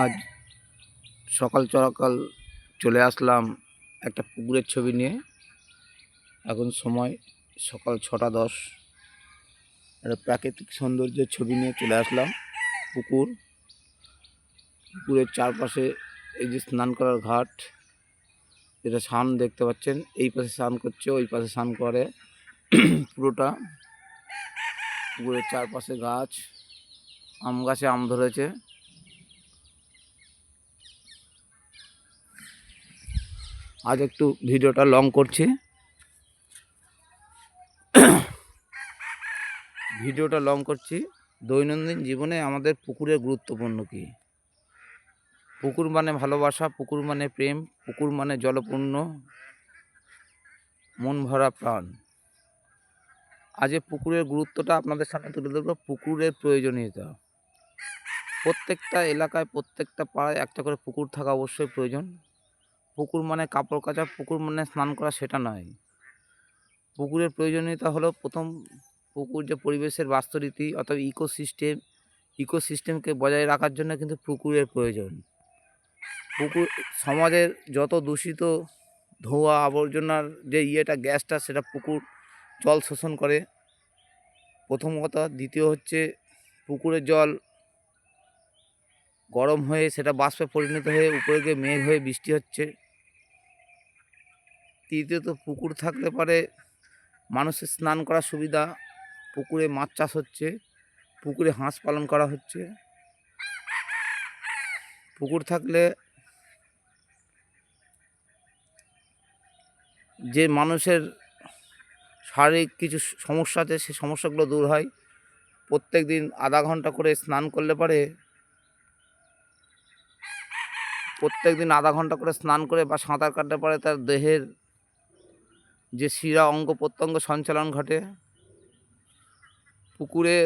আজ সকাল সকাল চলে আসলাম একটা পুকুরের ছবি নিয়ে। এখন সময় সকাল 6:10। একটা প্রাকৃতিক সৌন্দর্যের ছবি নিয়ে চলে আসলাম। পুকুরের চারপাশে এই যে স্নান করার ঘাট, যেটা স্নান দেখতে পাচ্ছেন, এই পাশে স্নান করছে, ওই পাশে স্নান করে। পুরোটা পুকুরের চারপাশে গাছ, আম গাছে আম ধরেছে। আজ একটু ভিডিওটা লং করছি। দৈনন্দিন জীবনে আমাদের পুকুরের গুরুত্বপূর্ণ কী? পুকুর মানে ভালোবাসা, পুকুর মানে প্রেম, পুকুর মানে জলপূর্ণ মন ভরা প্রাণ। আজ পুকুরের গুরুত্বটা আপনাদের সামনে তুলে ধরবো। পুকুরের প্রয়োজনীয়তা। প্রত্যেকটা এলাকায়, প্রত্যেকটা পাড়ায় একটা করে পুকুর থাকা অবশ্যই প্রয়োজন। পুকুর মানে কাপড় কাচা, পুকুর মানে স্নান করা, সেটা নয়। পুকুরের প্রয়োজনীয়তা হলো, প্রথম, পুকুর যে পরিবেশের বাস্তুরীতি অর্থাৎ ইকোসিস্টেমকে বজায় রাখার জন্য কিন্তু পুকুরের প্রয়োজন। পুকুর সমাজের যত দূষিত ধোঁয়া আবর্জনার যে গ্যাসটা, সেটা পুকুর জল শোষণ করে, প্রথম কথা। দ্বিতীয় হচ্ছে, পুকুরের জল গরম হয়ে সেটা বাষ্পে পরিণত হয়ে উপরে গিয়ে মেঘ হয়ে বৃষ্টি হচ্ছে। তৃতীয়ত, পুকুর থাকলে পারে মানুষের স্নান করার সুবিধা। পুকুরে মাছ চাষ হচ্ছে, পুকুরে হাঁস পালন করা হচ্ছে। পুকুর থাকলে যে মানুষের শারীরিক কিছু সমস্যা আছে, সেই সমস্যাগুলো দূর হয়। প্রত্যেক দিন আধা ঘন্টা করে স্নান করলে পারে, স্নান করে বা সাঁতার কাটতে পারে, তার দেহের যে শিরা অঙ্গ প্রত্যঙ্গ সঞ্চালন ঘটে। পুকুরে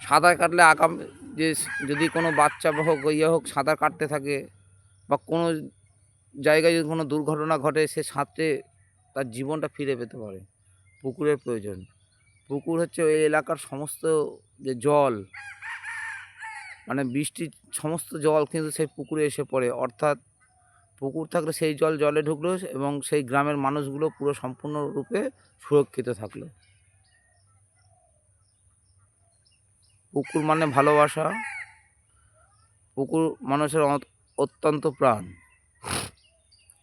সাঁতার কাটলে আগামী যে যদি কোনো বাচ্চা হোক হোক সাঁতার কাটতে থাকে, বা কোনো জায়গায় যদি কোনো দুর্ঘটনা ঘটে, সে সাঁতরে তার জীবনটা ফিরে পেতে পারে। পুকুরের প্রয়োজন। পুকুর হচ্ছে ওই এলাকার সমস্ত যে জল, মানে বৃষ্টির সমস্ত জল কিন্তু সেই পুকুরে এসে পড়ে। অর্থাৎ পুকুর থাকলে সেই জল জলে ঢুকলো এবং সেই গ্রামের মানুষগুলো পুরো সম্পূর্ণরূপে সুরক্ষিত থাকলো। পুকুর মানে ভালোবাসা, পুকুর মানুষের অত্যন্ত প্রাণ,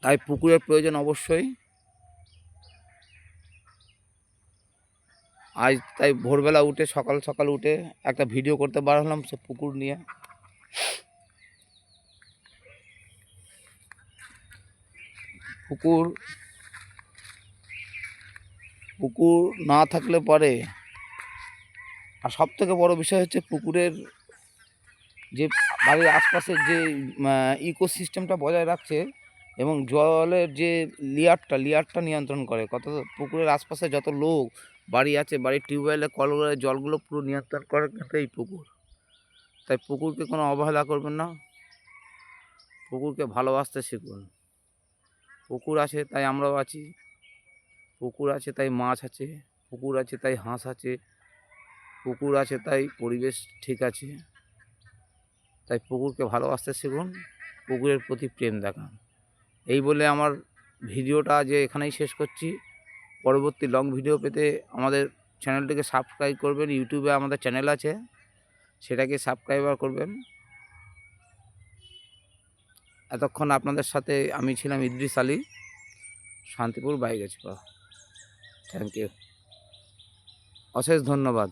তাই পুকুরের প্রয়োজন অবশ্যই। আজ তাই ভোরবেলা উঠে, সকাল সকাল উঠে একটা ভিডিও করতে বার হলাম সে পুকুর নিয়ে। পুকুর না থাকলে পরে, আর সব থেকে বড় বিষয় হচ্ছে, পুকুরের যে বাড়ির আশপাশের যে ইকোসিস্টেমটা বজায় রাখছে এবং জলের যে লেয়ারটা নিয়ন্ত্রণ করে। কত পুকুরের আশপাশে যত লোক বাড়ি আছে, বাড়ির টিউবওয়েলে কলগুলো জলগুলো পুরো নিয়ন্ত্রণ করে কিন্তু এই পুকুর। তাই পুকুরকে কোনো অবহেলা করবেন না, পুকুরকে ভালোবাসতে শিখুন। পুকুর আছে তাই আমরাও আছি, পুকুর আছে তাই মাছ আছে, পুকুর আছে তাই হাঁস আছে, পুকুর আছে তাই পরিবেশ ঠিক আছে। তাই পুকুরকে ভালোবাসতে শিখুন, পুকুরের প্রতি প্রেম দেখান। এই বলে আমার ভিডিওটা যে এখানেই শেষ করছি। পরবর্তী লং ভিডিও পেতে আমাদের চ্যানেলটিকে সাবস্ক্রাইব করবেন। ইউটিউবে আমাদের চ্যানেল আছে, সেটাকে সাবস্ক্রাইবার করবেন। এতক্ষণ আপনাদের সাথে আমি ছিলাম ইদ্রিস আলী, শান্তিপুর বাইগাছিপাড়া। থ্যাংক ইউ, অশেষ ধন্যবাদ।